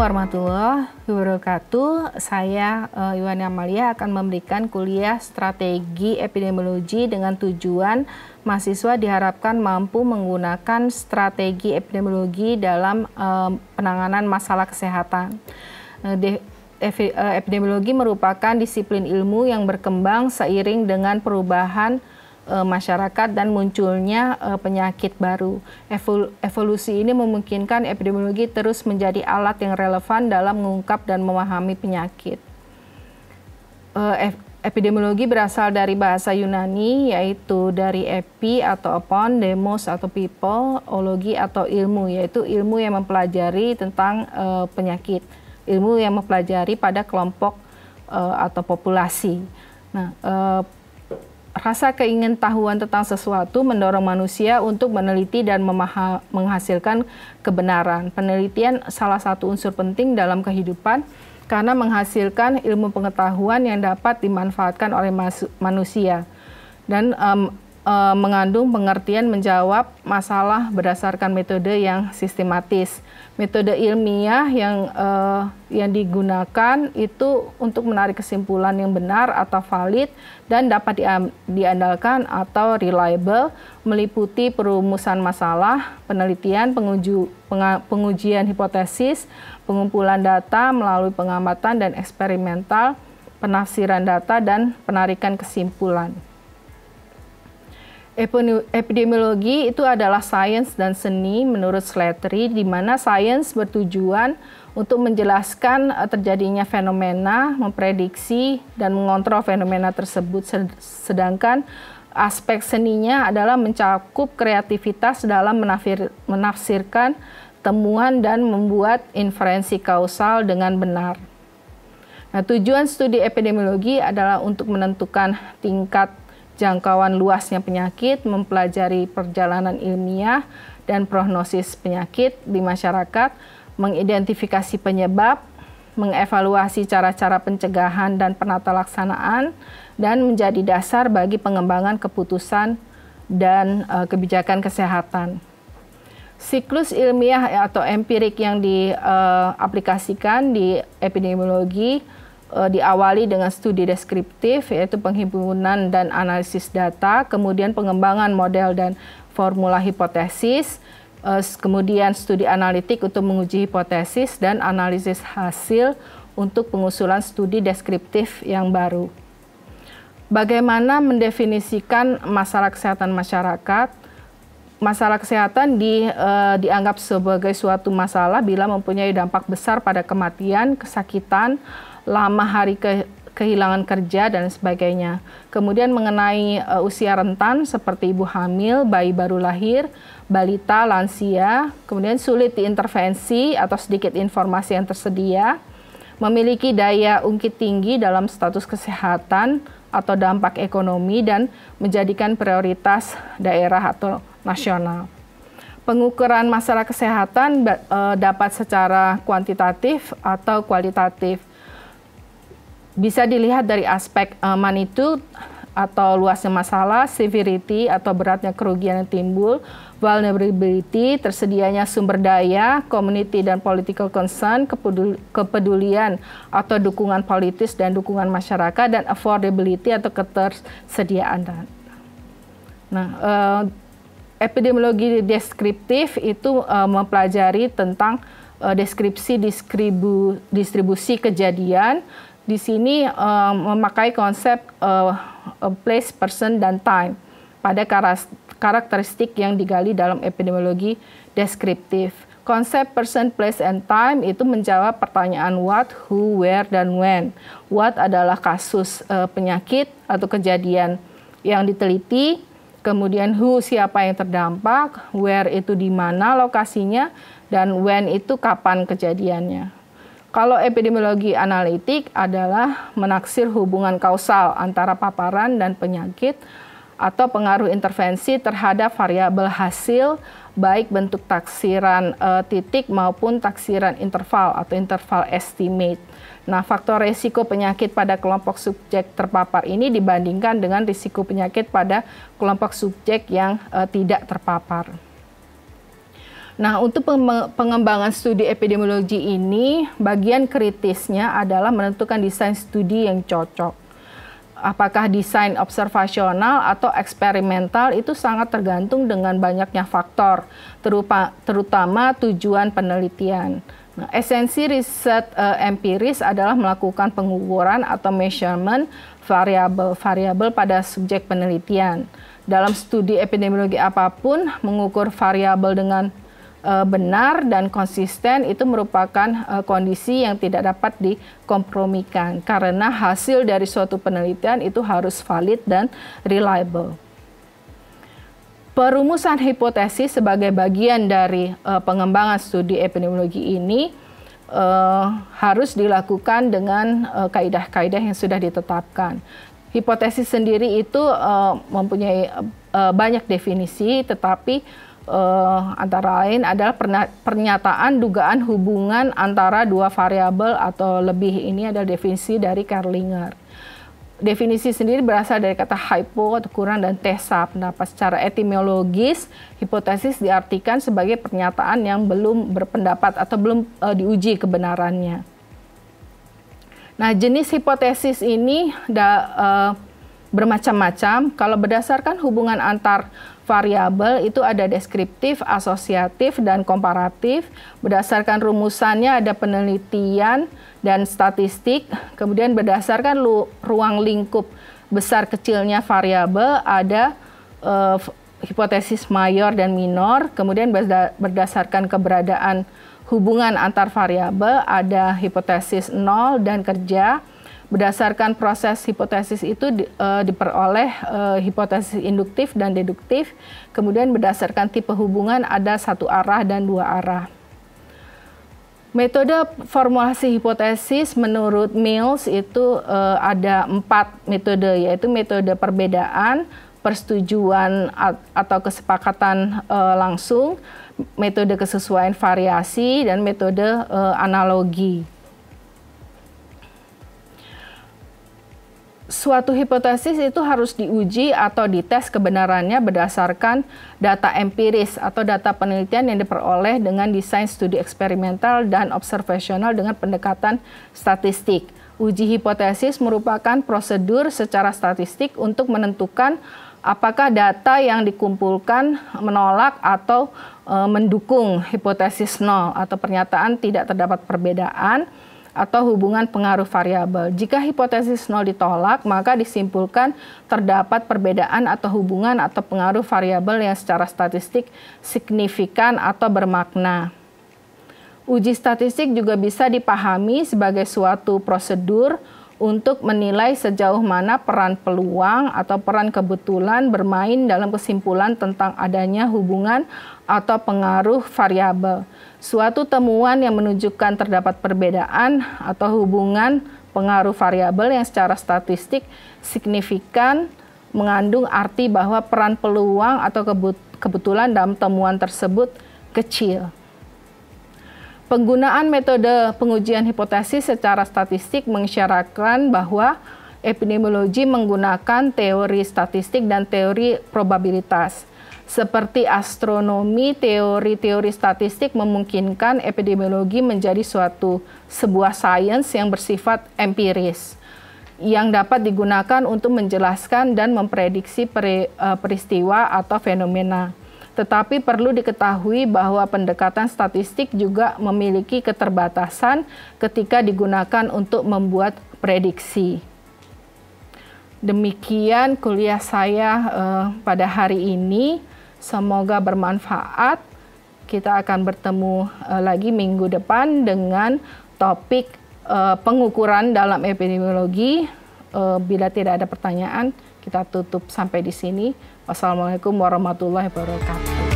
warahmatullahi wabarakatuh. Saya Iwani Amalia akan memberikan kuliah strategi epidemiologi dengan tujuan mahasiswa diharapkan mampu menggunakan strategi epidemiologi dalam penanganan masalah kesehatan. Epidemiologi merupakan disiplin ilmu yang berkembang seiring dengan perubahan masyarakat dan munculnya penyakit baru. Evolusi ini memungkinkan epidemiologi terus menjadi alat yang relevan dalam mengungkap dan memahami penyakit. Epidemiologi berasal dari bahasa Yunani, yaitu dari epi atau upon, demos atau people, ologi atau ilmu, yaitu ilmu yang mempelajari tentang penyakit, ilmu yang mempelajari pada kelompok atau populasi. Nah, rasa keingintahuan tentang sesuatu mendorong manusia untuk meneliti dan menghasilkan kebenaran. Penelitian salah satu unsur penting dalam kehidupan karena menghasilkan ilmu pengetahuan yang dapat dimanfaatkan oleh manusia dan mengandung pengertian menjawab masalah berdasarkan metode yang sistematis. Metode ilmiah yang digunakan itu untuk menarik kesimpulan yang benar atau valid dan dapat diandalkan atau reliable, meliputi perumusan masalah, penelitian, pengujian hipotesis, pengumpulan data melalui pengamatan dan eksperimental, penafsiran data, dan penarikan kesimpulan. Epidemiologi itu adalah sains dan seni menurut Slattery, di mana sains bertujuan untuk menjelaskan terjadinya fenomena, memprediksi, dan mengontrol fenomena tersebut, sedangkan aspek seninya adalah mencakup kreativitas dalam menafsirkan temuan dan membuat inferensi kausal dengan benar. Nah, tujuan studi epidemiologi adalah untuk menentukan tingkat jangkauan luasnya penyakit, mempelajari perjalanan ilmiah dan prognosis penyakit di masyarakat, mengidentifikasi penyebab, mengevaluasi cara-cara pencegahan dan penata laksanaan, dan menjadi dasar bagi pengembangan keputusan dan kebijakan kesehatan. Siklus ilmiah atau empirik yang diaplikasikan di epidemiologi diawali dengan studi deskriptif, yaitu penghimpunan dan analisis data, kemudian pengembangan model dan formula hipotesis, kemudian studi analitik untuk menguji hipotesis, dan analisis hasil untuk pengusulan studi deskriptif yang baru. Bagaimana mendefinisikan masalah kesehatan masyarakat? Masalah kesehatan dianggap sebagai suatu masalah bila mempunyai dampak besar pada kematian, kesakitan, lama hari kehilangan kerja, dan sebagainya. Kemudian mengenai usia rentan seperti ibu hamil, bayi baru lahir, balita, lansia, kemudian sulit diintervensi atau sedikit informasi yang tersedia, memiliki daya ungkit tinggi dalam status kesehatan atau dampak ekonomi, dan menjadikan prioritas daerah atau nasional. Pengukuran masalah kesehatan dapat secara kuantitatif atau kualitatif. Bisa dilihat dari aspek magnitude atau luasnya masalah, severity atau beratnya kerugian yang timbul, vulnerability, tersedianya sumber daya, community dan political concern, kepedulian atau dukungan politis dan dukungan masyarakat, dan affordability atau ketersediaan. Nah, epidemiologi deskriptif itu mempelajari tentang distribusi kejadian. Di sini memakai konsep place, person, dan time pada karakteristik yang digali dalam epidemiologi deskriptif. Konsep person, place, and time itu menjawab pertanyaan what, who, where, dan when. What adalah kasus penyakit atau kejadian yang diteliti, kemudian who, siapa yang terdampak, where itu di mana lokasinya, dan when itu kapan kejadiannya. Kalau epidemiologi analitik adalah menaksir hubungan kausal antara paparan dan penyakit atau pengaruh intervensi terhadap variabel hasil, baik bentuk taksiran titik maupun taksiran interval atau interval estimate. Nah, faktor risiko penyakit pada kelompok subjek terpapar ini dibandingkan dengan risiko penyakit pada kelompok subjek yang tidak terpapar. Nah, untuk pengembangan studi epidemiologi ini, bagian kritisnya adalah menentukan desain studi yang cocok. Apakah desain observasional atau eksperimental itu sangat tergantung dengan banyaknya faktor, terutama tujuan penelitian. Nah, esensi riset empiris adalah melakukan pengukuran atau measurement variabel-variabel pada subjek penelitian. Dalam studi epidemiologi apapun, mengukur variabel dengan benar dan konsisten itu merupakan kondisi yang tidak dapat dikompromikan karena hasil dari suatu penelitian itu harus valid dan reliable. Perumusan hipotesis sebagai bagian dari pengembangan studi epidemiologi ini harus dilakukan dengan kaidah-kaidah yang sudah ditetapkan. Hipotesis sendiri itu mempunyai banyak definisi, tetapi antara lain adalah pernyataan dugaan hubungan antara dua variabel atau lebih. Ini adalah definisi dari Kerlinger. Definisi sendiri berasal dari kata hypo atau kurang dan tesa. Pendapat secara etimologis, hipotesis diartikan sebagai pernyataan yang belum berpendapat atau belum diuji kebenarannya. Nah, jenis hipotesis ini bermacam-macam. Kalau berdasarkan hubungan antar variabel itu ada deskriptif, asosiatif, dan komparatif. Berdasarkan rumusannya ada penelitian dan statistik. Kemudian berdasarkan ruang lingkup besar kecilnya variabel ada hipotesis mayor dan minor. Kemudian berdasarkan keberadaan hubungan antar variabel ada hipotesis nol dan kerja. Berdasarkan proses hipotesis itu diperoleh hipotesis induktif dan deduktif. Kemudian berdasarkan tipe hubungan ada satu arah dan dua arah. Metode formulasi hipotesis menurut Mills itu ada 4 metode, yaitu metode perbedaan, persetujuan atau kesepakatan langsung, metode kesesuaian variasi, dan metode analogi. Suatu hipotesis itu harus diuji atau dites kebenarannya berdasarkan data empiris atau data penelitian yang diperoleh dengan desain studi eksperimental dan observasional dengan pendekatan statistik. Uji hipotesis merupakan prosedur secara statistik untuk menentukan apakah data yang dikumpulkan menolak atau mendukung hipotesis nol atau pernyataan tidak terdapat perbedaan atau hubungan pengaruh variabel. Jika hipotesis nol ditolak, maka disimpulkan terdapat perbedaan atau hubungan atau pengaruh variabel yang secara statistik signifikan atau bermakna. Uji statistik juga bisa dipahami sebagai suatu prosedur untuk menilai sejauh mana peran peluang atau peran kebetulan bermain dalam kesimpulan tentang adanya hubungan atau pengaruh variabel. Suatu temuan yang menunjukkan terdapat perbedaan atau hubungan pengaruh variabel yang secara statistik signifikan mengandung arti bahwa peran peluang atau kebetulan dalam temuan tersebut kecil. Penggunaan metode pengujian hipotesis secara statistik mengisyaratkan bahwa epidemiologi menggunakan teori statistik dan teori probabilitas. Seperti astronomi, teori-teori statistik memungkinkan epidemiologi menjadi sebuah sains yang bersifat empiris, yang dapat digunakan untuk menjelaskan dan memprediksi peristiwa atau fenomena. Tetapi perlu diketahui bahwa pendekatan statistik juga memiliki keterbatasan ketika digunakan untuk membuat prediksi. Demikian kuliah saya pada hari ini. Semoga bermanfaat. Kita akan bertemu lagi minggu depan dengan topik pengukuran dalam epidemiologi. Bila tidak ada pertanyaan, kita tutup sampai di sini. Wassalamualaikum warahmatullahi wabarakatuh.